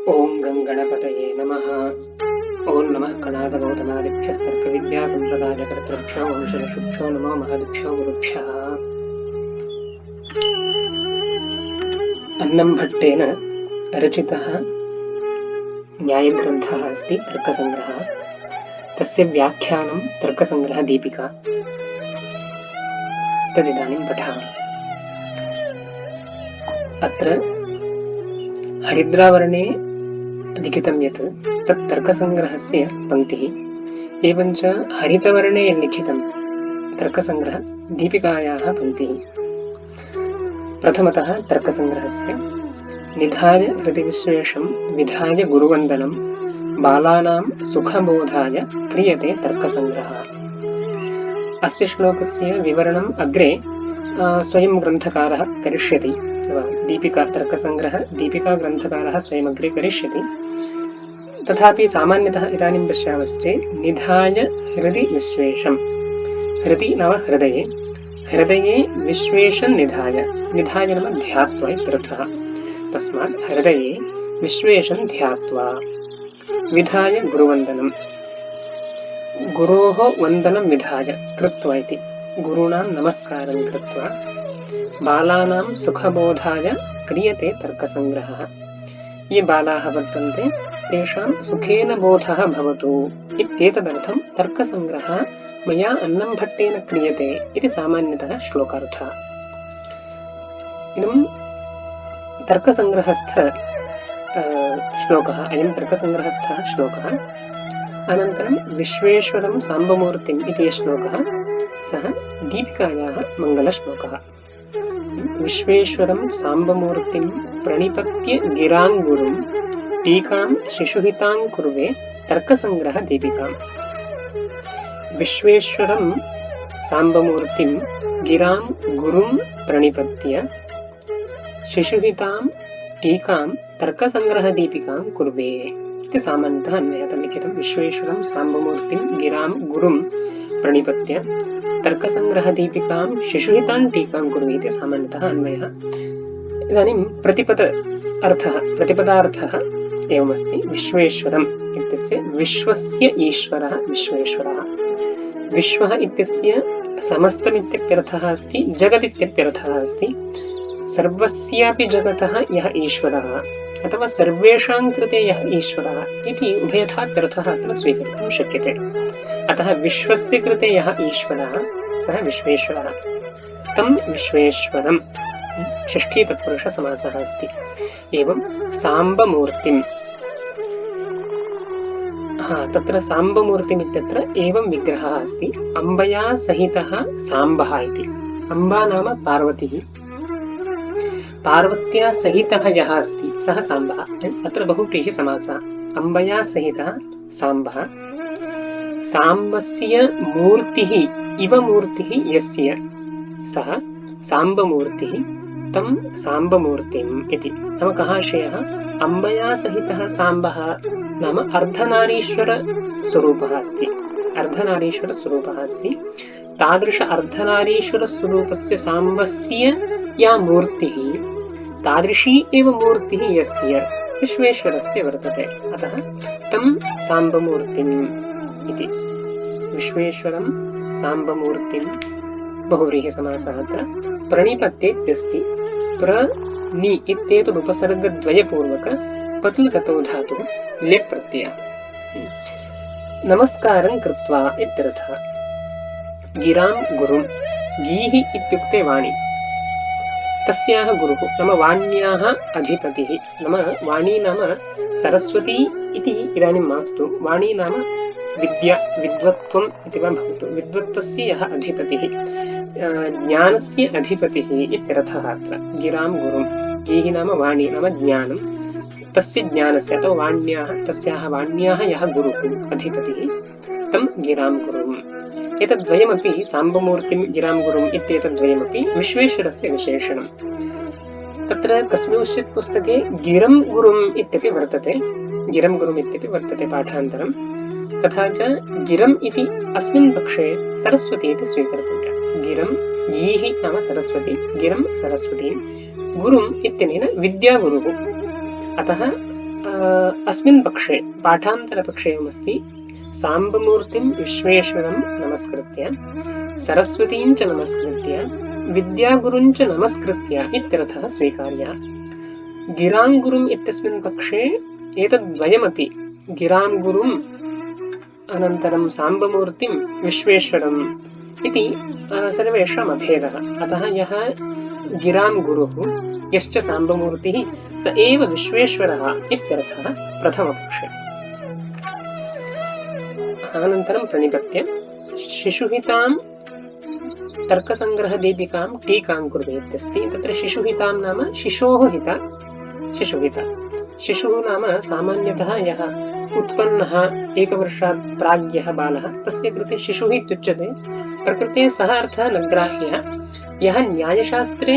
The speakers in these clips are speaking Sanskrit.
ओं गणपतये नमः। ओं नमः कणादगौतमादिभ्यस्तर्कविद्यासम्प्रदायकर्तृभ्यो वंशऋषिभ्यो नमो महद्भ्यो गुरुभ्यः। अन्नंभट्टेन रचितः न्यायग्रन्थः अस्ति तर्कसङ्ग्रहः। तस्य व्याख्यानं तर्कसङ्ग्रहदीपिका। तदिदानीं पठामि। अत्र हरिद्रावर्णे लिखितं यत् तत् तर्कसङ्ग्रहस्य पङ्क्तिः, एवञ्च हरितवर्णे लिखितं तर्कसङ्ग्रहदीपिकायाः पङ्क्तिः। प्रथमतः तर्कसङ्ग्रहस्य निधाय हृदि विश्वेशं विधाय गुरुवन्दनं बालानां सुखबोधाय क्रियते तर्कसङ्ग्रहः। अस्य श्लोकस्य विवरणम् अग्रे स्वयं ग्रन्थकारः करिष्यति। दीपिका तर्कसङ्ग्रह दीपिका ग्रन्थकारः स्वयमग्रे करिष्यति। तथापि सामान्यतः इदानीं पश्यामश्चेत् निधाय हृदि विश्वेशं, हृदि नाम हृदये, हृदये विश्वेशं निधाय, निधाय नाम ध्यात्वा इत्यर्थः। तस्मात् हृदये विश्वेशं ध्यात्वा विधाय गुरुवन्दनं, गुरोः वन्दनं विधाय कृत्वा इति गुरूणां नमस्कारं कृत्वा बालानां सुखबोधाय क्रियते तर्कसङ्ग्रहः। ये बालाः वर्तन्ते तेषां सुखेन बोधः भवतु इत्येतदर्थं तर्कसङ्ग्रहः मया अन्नंभट्टेन क्रियते इति सामान्यतः श्लोकार्थः। इदं तर्कसङ्ग्रहस्थ श्लोकः, अयं तर्कसङ्ग्रहस्थः श्लोकः। अनन्तरं विश्वेश्वरं साम्बमूर्तिम् इति यः श्लोकः, सः दीपिकायाः मङ्गलश्लोकः। विश्वेश्वरं साम्बमूर्तिं प्रणिपत्य गिराङ्गुरुं टीकां शिशुहितां कुर्वे तर्कसङ्ग्रहदीपिकाम्। विश्वेश्वरं साम्बमूर्तिं गिरां गुरुं प्रणिपत्य शिशुहितां टीकां तर्कसङ्ग्रहदीपिकां कुर्वे इति सामान्यतः अन्वयः लिखितं। विश्वेश्वरं साम्बमूर्तिं गिरां गुरुं प्रणिपत्य तर्कसङ्ग्रहदीपिकां शिशुहितां टीकां कुर्वे इति सामान्यतः अन्वयः। इदानीं प्रतिपदार्थः एवमस्ति। विश्वेश्वरम् इत्यस्य विश्वस्य ईश्वरः विश्वेश्वरः। विश्वः इत्यस्य समस्तमित्यप्यर्थः अस्ति, जगदित्यप्यर्थः अस्ति। सर्वस्यापि जगतः यः ईश्वरः अथवा सर्वेषां कृते यः ईश्वरः इति उभयथाप्यर्थः अत्र स्वीकर्तुं शक्यते। अतः विश्वस्य कृते यः ईश्वरः सः विश्वेश्वरः। तं विश्वेश्वरं षष्ठी तत्पुरुषसमासः अस्ति। एवं साम्बमूर्तिं, तत्र साम्बमूर्तिम् इत्यत्र एवं विग्रहः अस्ति। अम्बया सहितः साम्बः इति। अम्बा नाम पार्वती, पार्वत्या सहितः यः अस्ति सः साम्बः। अत्र बहुव्रीहि समासः। अम्बया सहितः साम्बः, साम्बस्य मूर्तिः इव मूर्तिः यस्य सः साम्बमूर्तिः, तं साम्बमूर्तिम् इति। नाम कः आशयः? अम्बया सहितः साम्बः नाम अर्धनारीश्वरस्वरूपः अस्ति, अर्धनारीश्वरस्वरूपः अस्ति। तादृश अर्धनारीश्वरस्वरूपस्य साम्बस्य या मूर्तिः, तादृशी एव मूर्तिः यस्य विश्वेश्वरस्य वर्तते। अतः तं साम्बमूर्तिम् इति। विश्वेश्वरं साम्बमूर्तिं बहुव्रीहि समासः अत्र। प्रणिपत्ये इत्यस्ति। प्रणि इत्येतदुपसर्गद्वयपूर्वक पट्लगतो धातुः लेप् प्रत्ययः। नमस्कारं कृत्वा इत्यर्थः। गिरां गुरुं, गीः इत्युक्ते वाणी, तस्याः गुरुः नाम वाण्याः अधिपतिः। नाम वाणी नाम सरस्वती इति इदानीं मास्तु, वाणी नाम विद्या, विद्वत्त्वम् इति वा भवतु। विद्वत्त्वस्य यः अधिपतिः, ज्ञानस्य अधिपतिः इत्यर्थः अत्र। गिरां गुरुं, गीः नाम वाणी नाम ज्ञानं, तस्य ज्ञानस्य अथवा वाण्याः, तस्याः वाण्याः यः गुरुः अधिपतिः, तं गिरां गुरुम्। एतद्द्वयमपि साम्बमूर्तिं गिरां गुरुम् इत्येतद्द्वयमपि विश्वेश्वरस्य विशेषणं। तत्र कस्मिंश्चित् पुस्तके गिरं गुरुम् इत्यपि वर्तते, गिरं गुरुम् इत्यपि वर्तते पाठान्तरं। तथा च गिरम् इति अस्मिन् पक्षे सरस्वती इति स्वीकर्तव्यः। गिरं, गीः नाम सरस्वती, गिरं सरस्वतीं, गुरुम् इत्यनेन विद्यागुरुः। अतः अस्मिन् पक्षे पाठान्तरपक्षे एवमस्ति साम्बमूर्तिं विश्वेश्वरं नमस्कृत्य सरस्वतीं च नमस्कृत्य विद्यागुरुं च नमस्कृत्य इत्यर्थः स्वीकार्यः। गिरां गुरुम् इत्यस्मिन् पक्षे एतद्द्वयमपि गिरां गुरुम् अनन्तरं साम्बमूर्तिं विश्वेश्वरम् इति सर्वेषाम् अभेदः। अतः यः गिरां गुरुः यश्च साम्बमूर्तिः स एव विश्वेश्वरः इत्यर्थः प्रथमपक्षे। अनन्तरं प्रणिपत्य शिशुहितां तर्कसङ्ग्रहदीपिकां टीकां कुर्वेत्यस्ति। तत्र शिशुहितां नाम शिशोः हिता शिशुहिता। शिशुः नाम सामान्यतः यः उत्पन्नः एकवर्षात् प्राग्यः बालः तस्य कृते शिशुः इत्युच्यते। प्रकृते सः अर्थः न ग्राह्यः। यः न्यायशास्त्रे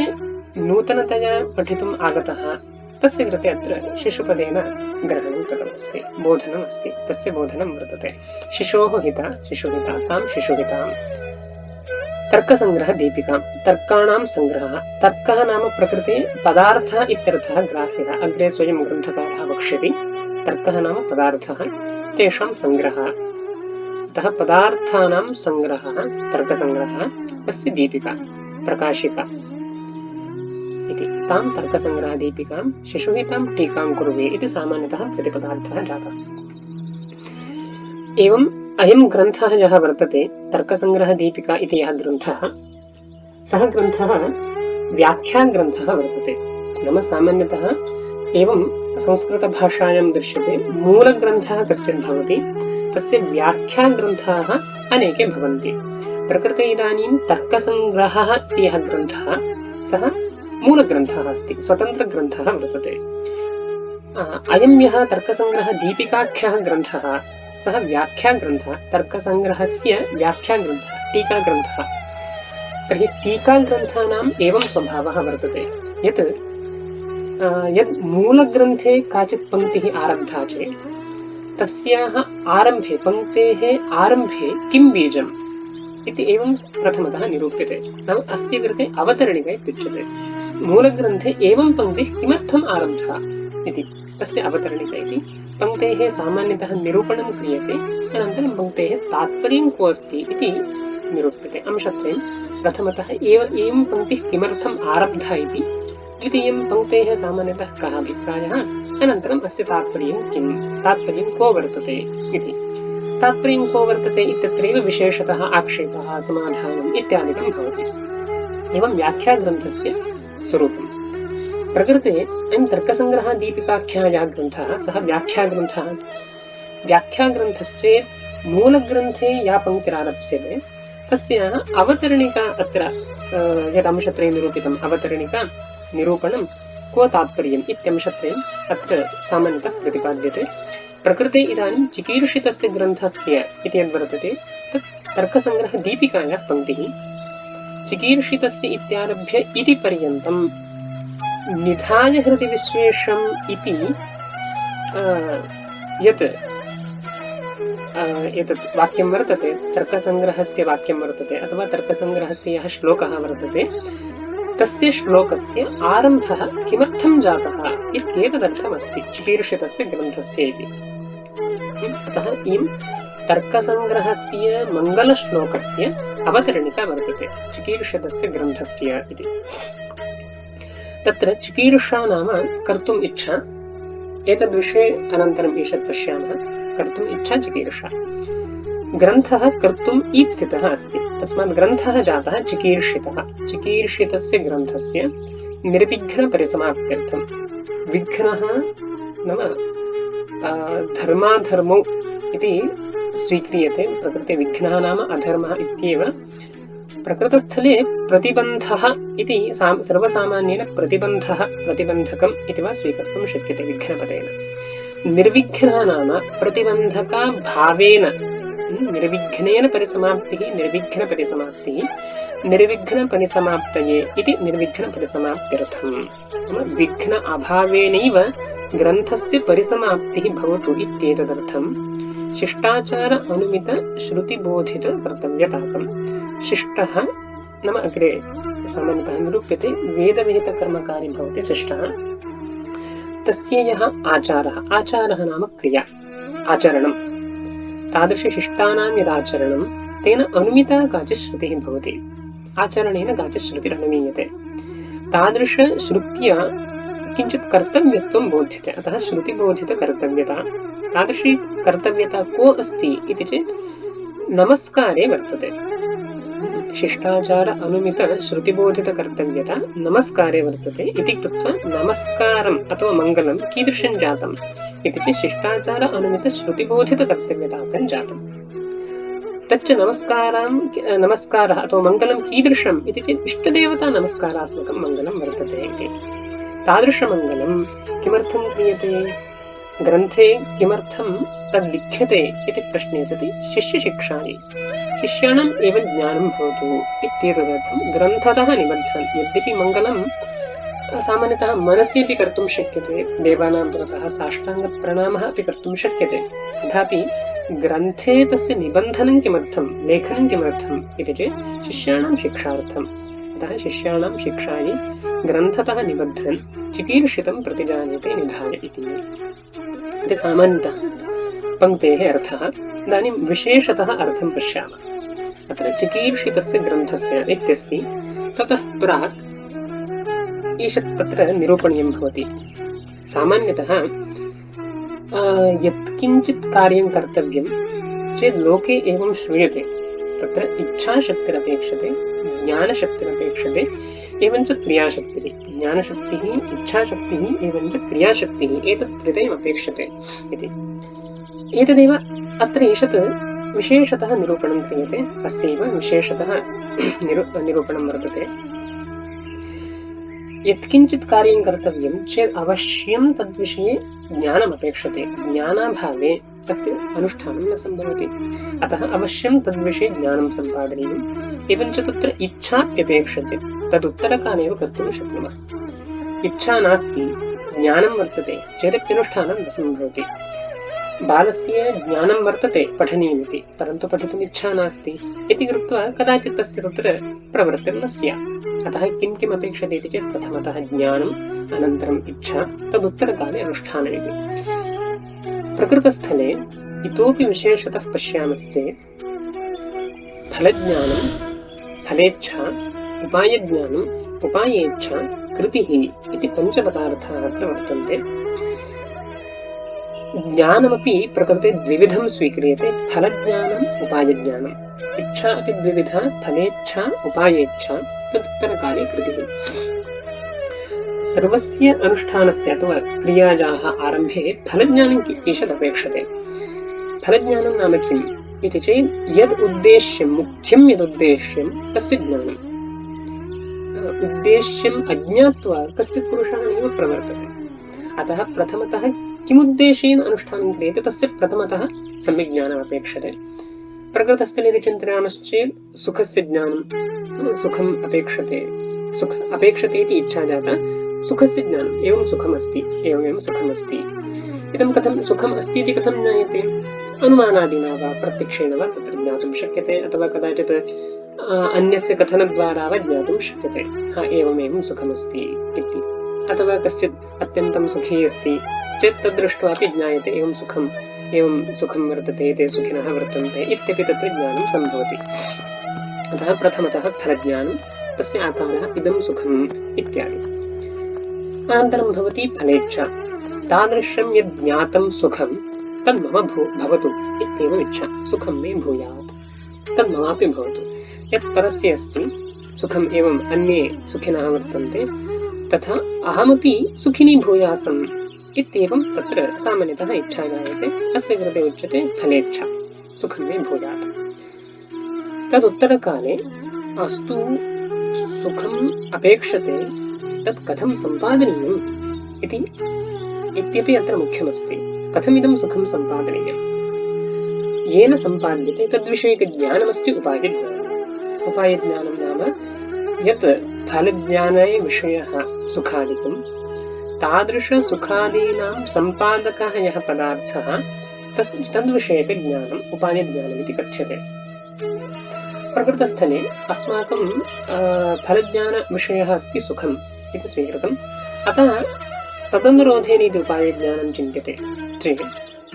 नूतनतया पठितुम् आगतः तस्य कृते अत्र शिशुपदेन ग्रहणं कृतमस्ति, बोधनमस्ति, तस्य बोधनं वर्तते। शिशोः हिता शिशुहिता तां शिशुहितां। तर्कसङ्ग्रहदीपिकां तर्काणां सङ्ग्रहः। तर्कः नाम प्रकृते पदार्थः इत्यर्थः ग्राह्यः। अग्रे स्वयं ग्रन्थकारः वक्ष्यति। तर्कः नाम पदार्थः, तेषां सङ्ग्रहः। अतः पदार्थानां सङ्ग्रहः तर्कसङ्ग्रहः, तस्य दीपिका प्रकाशिका इति। तां तर्कसङ्ग्रहदीपिकां शिशुहितां टीकां कुर्वे इति सामान्यतः प्रतिपदार्थः जातः। एवम् अयं ग्रन्थः यः वर्तते तर्कसङ्ग्रहदीपिका इति यः ग्रन्थः, सः ग्रन्थः व्याख्याग्रन्थः वर्तते। नाम सामान्यतः एवं संस्कृतभाषायां दृश्यते मूलग्रन्थः कश्चित् भवति, तस्य व्याख्याग्रन्थाः अनेके भवन्ति। प्रकृते इदानीं तर्कसङ्ग्रहः इति यः ग्रन्थः सः मूलग्रन्थः अस्ति, स्वतन्त्रग्रन्थः वर्तते। अयं यः तर्कसङ्ग्रहदीपिकाख्यः ग्रन्थः सः व्याख्याग्रन्थः, तर्कसङ्ग्रहस्य व्याख्याग्रन्थः, टीकाग्रन्थः। तर्हि टीकाग्रन्थानाम् एवं स्वभावः वर्तते यत् यद् मूलग्रन्थे काचित् पङ्क्तिः आरब्धा चेत् तस्याः आरम्भे, पङ्क्तेः आरम्भे किं बीजम् इति एवं प्रथमतः निरूप्यते। नाम अस्य कृते अवतरणिका इत्युच्यते। मूलग्रन्थे एवं पङ्क्तिः किमर्थम् आरब्धा इति तस्य अवतरणिका इति। पङ्क्तेः सामान्यतः निरूपणं क्रियते, अनन्तरं पङ्क्तेः तात्पर्यं को अस्ति इति निरूप्यते। अंशत्रयं प्रथमतः एवं पङ्क्तिः किमर्थम् आरब्धा इति, द्वितीयं पङ्क्तेः सामान्यतः कः अभिप्रायः, अनन्तरम् अस्य तात्पर्यं किं, तात्पर्यं को वर्तते इति। तात्पर्यं को वर्तते इत्यत्रैव विशेषतः आक्षेपः, समाधानम् इत्यादिकं भवति। एवं व्याख्याग्रन्थस्य स्वरूपम्। प्रकृते अयं तर्कसङ्ग्रहदीपिकाख्यः यः ग्रन्थः सः व्याख्याग्रन्थः। व्याख्याग्रन्थश्चेत् मूलग्रन्थे या पङ्क्तिरारप्स्यते तस्याः अवतरणिका अत्र यदंशत्रये निरूपितम् अवतरणिका निरूपणं को तात्पर्यम् इत्यंशत्रयम् अत्र सामान्यतः प्रतिपाद्यते। प्रकृते इदानीं चिकीर्षितस्य ग्रन्थस्य इति यद्वर्तते तत् तर्कसङ्ग्रहदीपिकायाः पङ्क्तिः चिकीर्षितस्य इत्यारभ्य इति पर्यन्तं निधाय हृदि विश्वेशम् इति यत् एतत् वाक्यं वर्तते, तर्कसङ्ग्रहस्य वाक्यं वर्तते अथवा तर्कसङ्ग्रहस्य यः श्लोकः वर्तते तस्य श्लोकस्य आरम्भः किमर्थं जातः इत्येतदर्थमस्ति चिकीर्षितस्य ग्रन्थस्य इति। अतः इयं तर्कसङ्ग्रहस्य मङ्गलश्लोकस्य अवतरणिका वर्तते चिकीर्षितस्य ग्रन्थस्य इति। तत्र चिकीर्षा नाम कर्तुम् इच्छा। एतद्विषये अनन्तरम् ईषत् पश्यामः। कर्तुम् इच्छा चिकीर्षा। ग्रन्थः कर्तुम् ईप्सितः अस्ति, तस्मात् ग्रन्थः जातः चिकीर्षितः। चिकीर्षितस्य ग्रन्थस्य निर्विघ्नपरिसमाप्त्यर्थं, विघ्नः नाम धर्माधर्मौ इति स्वीक्रियते। प्रकृते विघ्नः नाम अधर्मः इत्येव। प्रकृतस्थले प्रतिबन्धः इति सर्वसामान्येन प्रतिबन्धः प्रतिबन्धकम् इति वा स्वीकर्तुं शक्यते विघ्नपदेन। निर्विघ्नः नाम प्रतिबन्धका भावेन, निर्विघ्नेन परिसमाप्तिः, निर्विघ्नपरिसमाप्तिः, निर्विघ्नपरिसमाप्तये इति निर्विघ्नपरिसमाप्त्यर्थम्। विघ्न अभावेनैव ग्रन्थस्य परिसमाप्तिः भवतु इत्येतदर्थं शिष्टाचार अनुमित श्रुतिबोधित कर्तव्यताकम्। शिष्टः नाम अग्रे सामान्यतः निरूप्यते वेदविहितकर्मकारी भवति शिष्टः। तस्य यः आचारः, आचारः नाम क्रिया, आचरणं, तादृशशिष्टानां यदाचरणं तेन अनुमिता काचित् श्रुतिः भवति। आचरणेन काचित् श्रुतिरनुमीयते। तादृशश्रुत्या किञ्चित् कर्तव्यत्वं बोध्यते। अतः श्रुतिबोधितकर्तव्यता। तादृशी कर्तव्यता को अस्ति इति चेत् नमस्कारे वर्तते। शिष्टाचार अनुमित श्रुतिबोधितकर्तव्यता नमस्कारे वर्तते इति कृत्वा नमस्कारम् अथवा मङ्गलं कीदृशं जातम् इति चेत् शिष्टाचार अनुमित श्रुतिबोधितकर्तव्यतार्थं जातम्। तच्च नमस्कारः अथवा मङ्गलं कीदृशम् इति चेत् इष्टदेवता नमस्कारात्मकं मङ्गलं वर्तते इति। तादृशमङ्गलं किमर्थं क्रियते, ग्रन्थे किमर्थं तद्लिख्यते इति प्रश्ने सति शिष्यशिक्षायै, शिष्याणाम् एव ज्ञानं भवतु इत्येतदर्थं ग्रन्थतः निबद्धं। यद्यपि मङ्गलं सामान्यतः मनसि अपि कर्तुं शक्यते, देवानां पुरतः साष्टाङ्गप्रणामः अपि कर्तुं शक्यते, तथापि ग्रन्थे तस्य निबन्धनं किमर्थं, लेखनं किमर्थम् इति चेत् शिष्याणां शिक्षार्थम्। अतः शिष्याणां शिक्षायै ग्रन्थतः निबद्धं चिकीर्षितं प्रतिजानीते निधाय इति सामान्यतः पङ्क्तेः अर्थः। इदानीं विशेषतः अर्थं पश्यामः। अत्र चिकीर्षितस्य ग्रन्थस्य इत्यस्ति, ततः प्राक् ईषत् तत्र निरूपणीयं भवति। सामान्यतः यत्किञ्चित् कार्यं कर्तव्यं चेत् लोके एवं श्रूयते, तत्र इच्छाशक्तिरपेक्षते, ज्ञानशक्तिरपेक्षते, एवं च क्रियाशक्तिः। ज्ञानशक्तिः, इच्छाशक्तिः, एवं च क्रियाशक्तिः, एतत् त्रितयम् अपेक्षते इति। एतदेव अत्र ईषत् विशेषतः निरूपणं क्रियते। अस्यैव विशेषतः निरूपणं वर्तते। यत्किञ्चित् कार्यं कर्तव्यं चेत् अवश्यं तद्विषये ज्ञानम् अपेक्षते। ज्ञानाभावे तस्य अनुष्ठानं न सम्भवति। अतः अवश्यं तद्विषये ज्ञानं सम्पादनीयम्। एवं च तत्र इच्छाप्यपेक्षते। तदुत्तरकालेव कर्तुं शक्नुमः। इच्छा नास्ति, ज्ञानं वर्तते चेदप्यनुष्ठानं न सम्भवति। बालस्य ज्ञानं वर्तते पठनीयमिति, परन्तु पठितुम् इच्छा नास्ति इति कृत्वा कदाचित् तस्य तत्र प्रवृत्तिर्न स्यात्। अतः किं किम् अपेक्षते इति चेत् प्रथमतः ज्ञानम्, अनन्तरम् इच्छा, तदुत्तरकाले अनुष्ठानमिति। प्रकृतस्थले इतोपि विशेषतः पश्यामश्चेत् फलज्ञानं, फलेच्छा, उपायज्ञानम्, उपायेच्छा, कृतिः इति पञ्चपदार्थाः अत्र वर्तन्ते। ज्ञानमपि प्रकृते द्विविधं स्वीक्रियते, फलज्ञानम्, उपायज्ञानम्। इच्छा अपि द्विविधा, फलेच्छा, उपायेच्छा, तदुत्तरकाले कृतिः। सर्वस्य अनुष्ठानस्य अथवा क्रियायाः आरम्भे फलज्ञानं ईषदपेक्षते। फलज्ञानं नाम किम् इति चेत् यद् उद्देश्यं, मुख्यं यदुद्देश्यं तस्य ज्ञानम्। उद्देश्यम् अज्ञात्वा कश्चित् पुरुषः नैव प्रवर्तते। अतः प्रथमतः किमुद्देशेन अनुष्ठानं क्रियते तस्य प्रथमतः सम्यक् ज्ञानम् अपेक्षते। प्रकृतस्थले यदि चिन्तयामश्चेत् सुखस्य ज्ञानं, सुखम् अपेक्षते, सुख अपेक्षते इति इच्छा जाता, सुखस्य ज्ञानम्, एवं सुखमस्ति, एवमेव सुखमस्ति। इदं कथं सुखम् अस्ति इति कथं ज्ञायते? अनुमानादिना वा प्रत्यक्षेण वा तत्र ज्ञातुं शक्यते, अथवा कदाचित् अन्यस्य कथनद्वारा वा ज्ञातुं शक्यते। एवमेवं सुखमस्ति इति। अथवा कश्चित् अत्यन्तं सुखी अस्ति चेत् तद्दृष्ट्वापि ज्ञायते एवं सुखं वर्तते, ते सुखिनः वर्तन्ते इत्यपि तत्र ज्ञानं सम्भवति। अतः प्रथमतः फलज्ञानं, तस्य आकारः इदं सुखम् इत्यादि। अनन्तरं भवति फलेच्छा। तादृशं यद् ज्ञातं सुखं तद् मम भवतु इत्येव इच्छा। सुखं मे भूयात्, तद् ममापि भवतु। यत् परस्य अस्ति सुखम्, एवम् अन्ये सुखिनः वर्तन्ते, तथा अहमपि सुखिनी भूयासम् इत्येवं तत्र सामान्यतः इच्छा जायते। अस्य कृते उच्यते फलेच्छा, सुखं मे भूयात्। तदुत्तरकाले अस्तु सुखम् अपेक्षते, तत् कथं सम्पादनीयम् इत्यपि अत्र मुख्यमस्ति। कथमिदं सुखं सम्पादनीयम्, येन सम्पाद्यते तद्विषयकज्ञानमस्ति उपायज्ञानम्। उपायज्ञानं नाम यत् फलज्ञाने विषयः सुखादिकं, तादृशसुखादीनां सम्पादकः यः पदार्थः तद्विषयकज्ञानम् उपायज्ञानमिति कथ्यते। प्रकृतस्थले अस्माकं फलज्ञानविषयः अस्ति सुखम् इति स्वीकृतम्। अतः तदनुरोधेन यदि उपायज्ञानं चिन्त्यते चेत्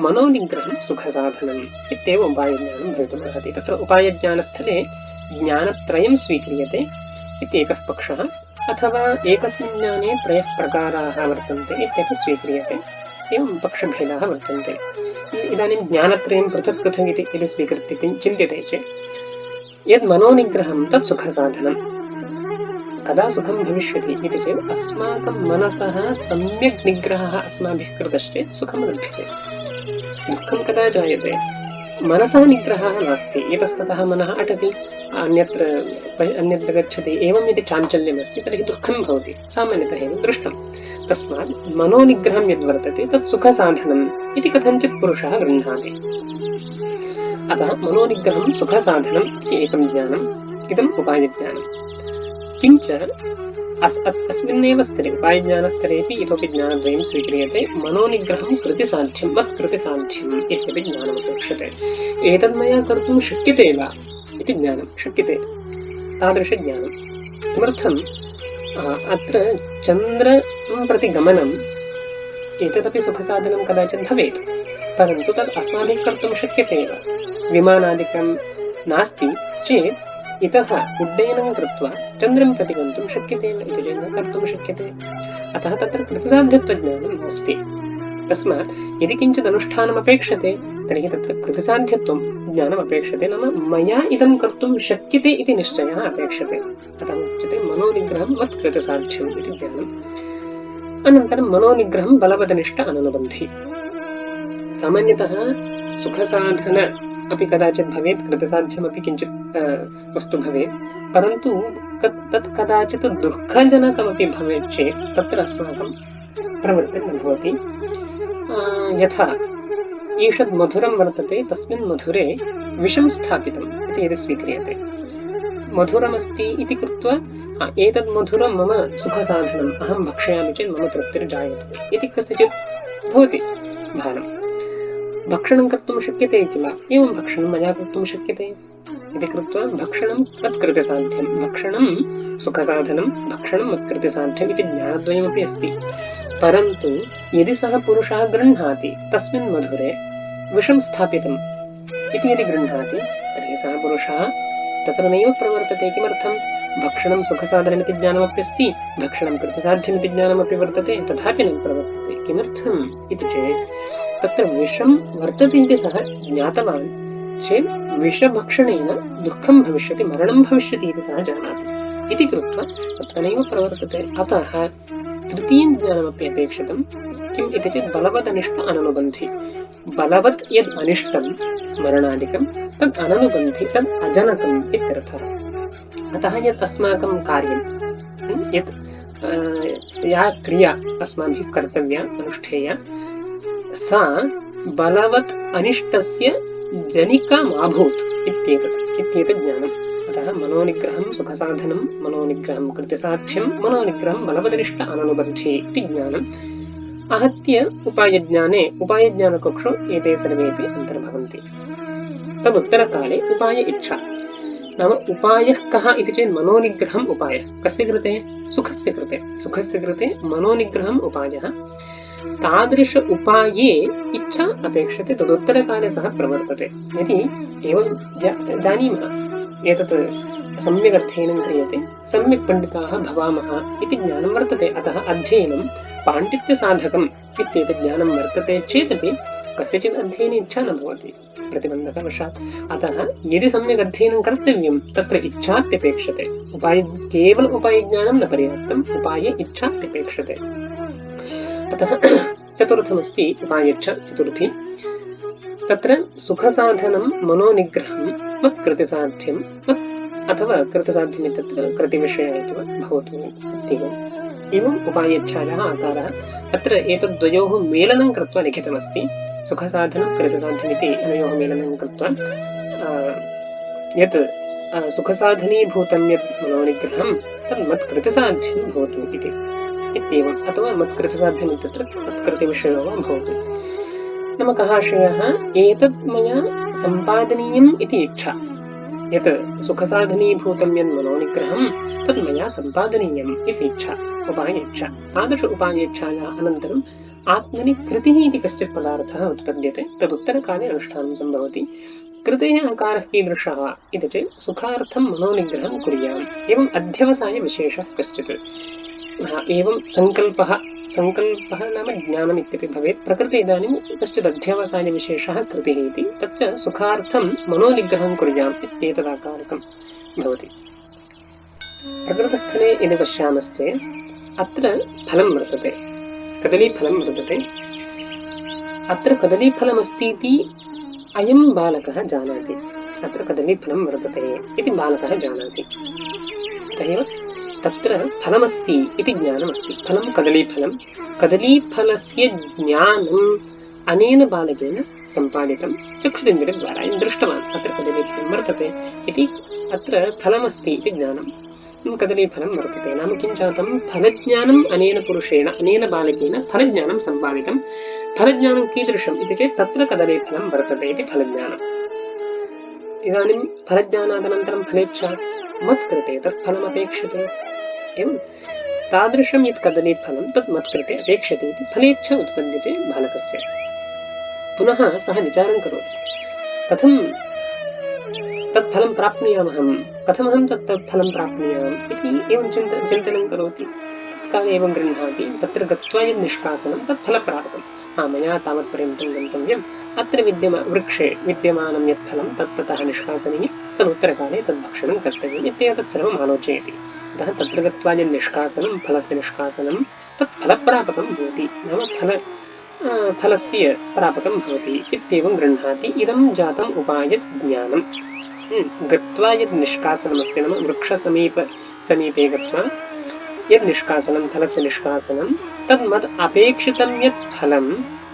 मनोनिग्रहं सुखसाधनम् इत्येव उपायज्ञानं भवितुमर्हति। तत्र उपायज्ञानस्थले ज्ञानत्रयं स्वीक्रियते इत्येकः पक्षः, अथवा एकस्मिन् ज्ञाने त्रयः प्रकाराः वर्तन्ते इत्यपि स्वीक्रियते। एवं पक्षभेदाः वर्तन्ते। इदानीं ज्ञानत्रयं पृथक् पृथक् इति यदि स्वीकृत्य चिन्त्यते चेत् यद् मनोनिग्रहं तत् सुखसाधनं। कदा सुखं भविष्यति इति चेत् अस्माकं मनसः सम्यक् निग्रहः अस्माभिः कृतश्चेत् सुखं लभ्यते। दुःखं कदा जायते? मनसः निग्रहः नास्ति, इतस्ततः मनः अटति, अन्यत्र गच्छति, एवं यदि चाञ्चल्यमस्ति तर्हि दुःखं भवति, सामान्यतः एव दृष्टं। तस्मात् मनोनिग्रहं यद्वर्तते तत् सुखसाधनम् इति कथञ्चित् पुरुषः गृह्णाति। अतः मनोनिग्रहं सुखसाधनम् इति एकं ज्ञानम्, इदम् उपायज्ञानम्। किञ्च अस्मिन्नेव स्तरे उपायज्ञानस्तरेऽपि इतोपि ज्ञानद्वयं स्वीक्रियते। मनोनिग्रहं कृतिसाध्यं मत्कृतिसाध्यम् इत्यपि ज्ञानमपेक्षते। एतद् मया कर्तुं शक्यते वा इति ज्ञानं शक्यते, तादृशज्ञानं। किमर्थम्? अत्र चन्द्रं प्रति गमनम् एतदपि सुखसाधनं कदाचित् भवेत्, परन्तु तद् अस्माभिः कर्तुं शक्यते एव। विमानादिकं नास्ति चेत् इतः उड्डयनं कृत्वा चन्द्रं प्रति गन्तुं शक्यते इति चेत् न कर्तुं शक्यते। अतः तत्र कृतिसाध्यत्वज्ञानम् अस्ति। तस्मात् यदि किञ्चित् अनुष्ठानमपेक्षते तर्हि तत्र कृतिसाध्यत्वं ज्ञानमपेक्षते, नाम मया इदं कर्तुं शक्यते इति निश्चयः अपेक्षते। अतः उच्यते मनोनिग्रहं मत्कृतिसाध्यम् इति ज्ञानम्। अनन्तरं मनोनिग्रहं बलवदनिष्ठ अननुबन्धि। सामान्यतः सुखसाधन अपि कदाचित् भवेत्, कृतसाध्यमपि किञ्चित् वस्तु भवेत्, परन्तु तत् कदाचित् दुःखजनकमपि भवेत् चेत् तत्र अस्माकं प्रवृत्तिः न भवति। यथा ईषद् मधुरं वर्तते, तस्मिन् मधुरे विषं स्थापितम् इति यदि स्वीक्रियते, मधुरमस्ति इति कृत्वा एतद् मधुरं मम सुखसाधनम्, अहं भक्षयामि चेत् मम तृप्तिर्जायते इति कस्यचित् भवति भानं। भक्षणं कर्तुं शक्यते किल, एवं भक्षणं मया कर्तुं शक्यते इति कृत्वा भक्षणं मत्कृतिसाध्यं, भक्षणं सुखसाधनं, भक्षणं मत्कृतिसाध्यम् इति ज्ञानद्वयमपि अस्ति। परन्तु यदि सः पुरुषः गृह्णाति तस्मिन् मधुरे विषं स्थापितम् इति यदि गृह्णाति तर्हि सः पुरुषः तत्र नैव प्रवर्तते। किमर्थं? भक्षणं सुखसाधनमिति ज्ञानमप्यस्ति, भक्षणं कृतिसाध्यमिति ज्ञानमपि वर्तते, तथापि न प्रवर्तते। किमर्थम् इति चेत् तत्र विषं वर्तते इति सः ज्ञातवान् चेत् विषभक्षणेन दुःखं भविष्यति, मरणं भविष्यति इति सः जानाति इति कृत्वा तत्र नैव प्रवर्तते। अतः तृतीयं ज्ञानमपि अपेक्षितं। किम् इति चेत् बलवदनिष्ठ अननुबन्धि। बलवत् यद् अनिष्टं मरणादिकं तद् अननुबन्धि, तद् अजनकम् इत्यर्थः। अतः यत् अस्माकं कार्यं, यत् या क्रिया अस्माभिः कर्तव्या अनुष्ठेया, सा बलवत् अनिष्टस्य जनिकामाभूत् इत्येतत् ज्ञानम्। अतः मनोनिग्रहं सुखसाधनं, मनोनिग्रहं कृतिसाध्यं, मनोनिग्रहं बलवदनिष्ठ अननुबन्धि इति ज्ञानम् आहत्य उपायज्ञाने उपायज्ञानकक्षौ एते सर्वेपि अन्तर्भवन्ति। तदुत्तरकाले उपाय इच्छा नाम उपायः कः इति चेत् मनोनिग्रहम् उपायः। कस्य कृते? सुखस्य कृते। सुखस्य कृते मनोनिग्रहम् उपायः। तादृश उपाये इच्छा अपेक्षते, तदुत्तरकाले सः प्रवर्तते। यदि एवं जानीमः एतत् सम्यक् अध्ययनं क्रियते, सम्यक् पण्डिताः भवामः इति ज्ञानं वर्तते, अतः अध्ययनं पाण्डित्यसाधकम् इत्येतत् ज्ञानं वर्तते चेदपि कस्यचित् अध्ययने इच्छा न भवति प्रतिबन्धकवशात्। अतः यदि सम्यक् अध्ययनं कर्तव्यं तत्र इच्छाप्यपेक्षते। केवल उपायज्ञानं न पर्याप्तम्, उपाये इच्छाप्यपेक्षते। अतः चतुर्थमस्ति उपायच्छ चतुर्थी। तत्र सुखसाधनं मनोनिग्रहं मत्कृतिसाध्यं अथवा कृतिसाध्यम् इत्यत्र कृतिविषयः इति भवतु इत्येवम्। एवम् उपायच्छायाः आकारः। अत्र एतद्द्वयोः मेलनं कृत्वा लिखितमस्ति। सुखसाधनं कृतिसाध्यमिति अनयोः मेलनं कृत्वा यत् सुखसाधनीभूतं यत् मनोनिग्रहं तत् मत्कृतिसाध्यं भवतु इत्येवम्, अथवा मत्कृतिसाध्यम् इत्यत्र मत्कृतिविषयो वा भवतु। नाम कः आशयः? एतत् मया सम्पादनीयम् इति इच्छा, यत् सुखसाधनीभूतं यन्मनोनिग्रहं तत् मया सम्पादनीयम् इति इच्छा, उपायेच्छा। तादृश उपायेच्छायाः अनन्तरम् आत्मनि कृतिः इति कश्चित् पदार्थः उत्पद्यते, तदुत्तरकाले अनुष्ठानं सम्भवति। कृतेः आकारः कीदृशः इति चेत् सुखार्थं मनोनिग्रहं कुर्याम्। एवम् अध्यवसायविशेषः कश्चित्, एवं सङ्कल्पः नाम ज्ञानम् इत्यपि भवेत्। प्रकृते इदानीं कश्चित् अध्यवसायविशेषः कृतिः इति, तच्च सुखार्थं मनोनिग्रहं कुर्याम् इत्येतदाकारकं भवति। प्रकृतस्थले यदि पश्यामश्चेत् अत्र फलं वर्तते, कदलीफलं वर्तते। अत्र कदलीफलमस्तीति अयं बालकः जानाति, अत्र कदलीफलं वर्तते इति बालकः जानाति। अतः एव तत्र फलमस्ति इति ज्ञानमस्ति। फलं कदलीफलं, कदलीफलस्य ज्ञानम् अनेन बालकेन सम्पादितं चक्षुरिन्द्रियद्वारा। दृष्टवान् अत्र कदलीफलं वर्तते इति, अत्र फलमस्ति इति ज्ञानं, कदलीफलं वर्तते नाम किं जातं, फलज्ञानम् अनेन पुरुषेण, अनेन बालकेन फलज्ञानं सम्पादितं। फलज्ञानं कीदृशम् इति चेत् तत्र कदलीफलं वर्तते इति फलज्ञानम्। इदानीं फलज्ञानादनन्तरं फलेच्छा, मत्कृते तत् फलमपेक्षते। एवं तादृशं यत् कदलीफलं तत् मत्कृते अपेक्षते इति फलेच्छा उत्पद्यते बालकस्य। पुनः सः विचारं करोति, कथं तत्फलं प्राप्नुयामहं, कथमहं तत्फलं प्राप्नुयाम् इति एवं चिन्तनं करोति। तत्काले एवं गृह्णाति, तत्र गत्वा यद् निष्कासनं तत् फलप्राप्तं। मया तावत्पर्यन्तं गन्तव्यम्, अत्र वृक्षे विद्यमानं यत् फलं तत्ततः निष्कासनीयं, तदुत्तरकाले तद्भक्षणं कर्तव्यम् इत्येव तत्सर्वम् आलोचयति। अतः तत्र गत्वा यद् निष्कासनं, फलस्य निष्कासनं तत् फलप्रापकं भवति, नाम फलस्य प्रापकं भवति इत्येवं गृह्णाति। इदं जातम् उपायज्ञानम्। गत्वा यद् निष्कासनमस्ति, नाम वृक्षसमीपे गत्वा यद् निष्कासनं, फलस्य निष्कासनं, तद् मत् अपेक्षितं यत् फलं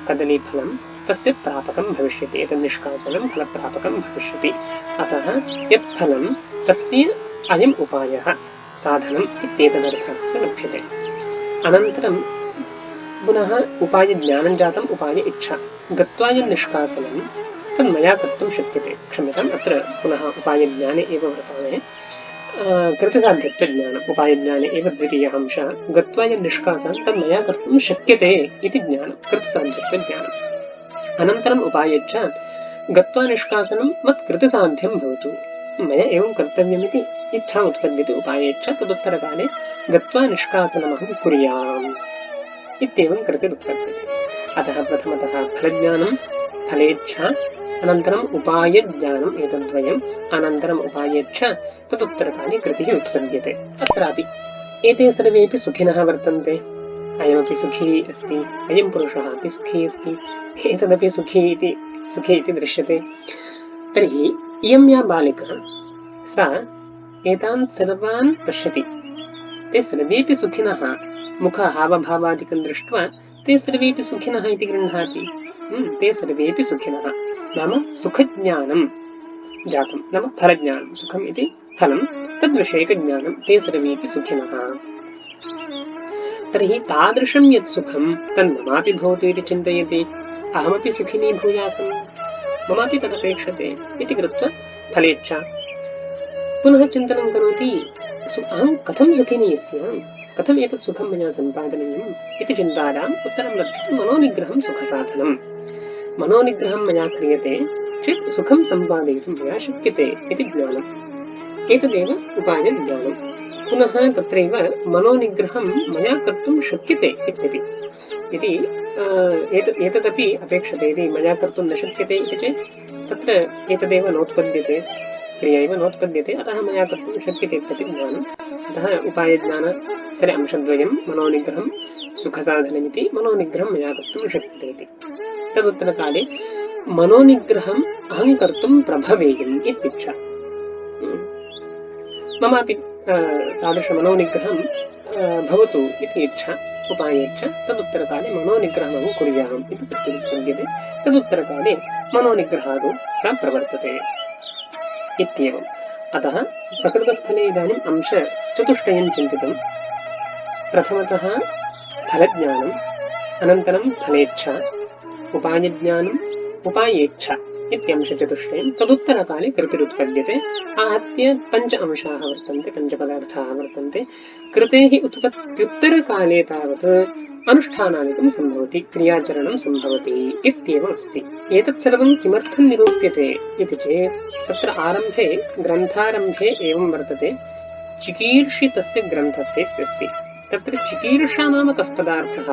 कदलीफलं तस्य प्रापकं भविष्यति। एतद् निष्कासनं फलप्रापकं भविष्यति। अतः यत् फलं तस्य अयम् उपायः, साधनम् इत्येतदर्थः लभ्यते। अनन्तरं पुनः उपायज्ञानं जातम्, उपाय इच्छा। गत्वा यद् निष्कासनं तद् मया कर्तुं शक्यते। क्षम्यताम्, अत्र पुनः उपायज्ञाने एव वर्तते कृतसाध्यत्वज्ञानम्। उपायज्ञाने एव द्वितीयः अंशः। गत्वा यद् निष्कासनं तद् मया कर्तुं शक्यते इति ज्ञानं, कृतसाध्यत्वज्ञानम्। अनन्तरम् उपायेच्छा, गत्वा निष्कासनं मत्कृतसाध्यं भवतु, मया एवं कर्तव्यमिति इच्छा उत्पद्यते। उपायेच्छा, तदुत्तरकाले गत्वा निष्कासनमहं कुर्याम् इत्येवं कृतिरुत्पद्यते। अतः प्रथमतः फलज्ञानं, फलेच्छा, अनन्तरम् उपायज्ञानम्, एतद्वयम्, अनन्तरम् उपायेच्छा, तदुत्तरकाले कृतिः उत्पद्यते। अत्रापि एते सर्वेपि सुखिनः वर्तन्ते। अयमपि सुखी अस्ति, अयं पुरुषः अपि सुखी अस्ति, एतदपि सुखी इति दृश्यते। तर्हि इयं या बालिका, सा एतान् सर्वान् पश्यति। ते सर्वेपि सुखिनः, मुखहावभावादिकं दृष्ट्वा ते सर्वेपि सुखिनः इति गृह्णाति। ते सर्वेपि सुखिनः नाम सुखज्ञानं जातं, नाम फलज्ञानं। सुखम् इति फलं, तद्विषयकज्ञानं, ते सर्वेपि सुखिनः। तर्हि तादृशं यत् सुखं तन्ममापि भवतु इति चिन्तयति। अहमपि सुखिनी भूयासं, ममापि तदपेक्षते इति कृत्वा फलेच्छा। पुनः चिन्तनं करोति, अहं कथं सुखिनी स्याम्, कथम् एतत् सुखं मया सम्पादनीयम् इति चिन्तायाम् उत्तरं लभ्यते, मनोनिग्रहं सुखसाधनम्। मनोनिग्रहं मया क्रियते चेत् सुखं सम्पादयितुं मया शक्यते इति ज्ञानम्। एतदेव उपायज्ञानम्। पुनः तत्रैव मनोनिग्रहं मया कर्तुं शक्यते इत्यपि इति एतदपि अपेक्षते। यदि मया कर्तुं न शक्यते इति चेत् तत्र एतदेव नोत्पद्यते, क्रिया एव नोत्पद्यते। अतः मया कर्तुं शक्यते इत्यपि ज्ञानम्। अतः उपायज्ञानस्य अंशद्वयं, मनोनिग्रहं सुखसाधनमिति, मनोनिग्रहं मया कर्तुं शक्यते इति। तदुत्तरकाले मनोनिग्रहम् अहं कर्तुं प्रभवेयम् इत्युच्छा। ममापि तादृशमनोनिग्रहं भवतु इति इच्छा, उपायेच्छा। तदुत्तरकाले मनोनिग्रहं कुर्याम् इति कृत्युत्पद्यते। तदुत्तरकाले मनोनिग्रहादौ सा प्रवर्तते इत्येवम्। अतः प्रकृतस्थले इदानीम् अंशचतुष्टयं चिन्तितं। प्रथमतः फलज्ञानम्, अनन्तरं फलेच्छा, उपायज्ञानम्, उपायेच्छा इत्यंशचतुष्टयं तदुत्तरकाले कृतिरुत्पद्यते। आहत्य पञ्च अंशाः वर्तन्ते, पञ्चपदार्थाः वर्तन्ते। कृतेः उत्पत्त्युत्तरकाले तावत् अनुष्ठानादिकं सम्भवति, क्रियाचरणं सम्भवति इत्येवम् अस्ति। एतत् सर्वं किमर्थं निरूप्यते इति चेत् तत्र आरम्भे ग्रन्थारम्भे एवं वर्तते, चिकीर्षि तस्य ग्रन्थस्य इत्यस्ति। तत्र चिकीर्षा नाम कः पदार्थः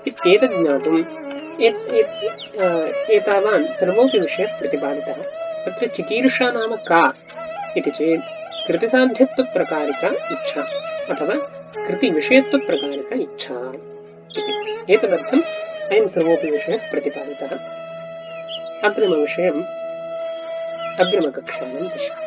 इत्येतत् ज्ञातुम् एतावान् सर्वोऽपि विषयः प्रतिपादितः। तत्र चिकीर्षा नाम का इति चेत् कृतिसाध्यत्वप्रकारिका इच्छा अथवा कृतिविषयत्वप्रकारिका इच्छा इति। एतदर्थम् अयं सर्वोऽपि विषयः प्रतिपादितः। अग्रिमविषयम् अग्रिमकक्षायां पश्यामः।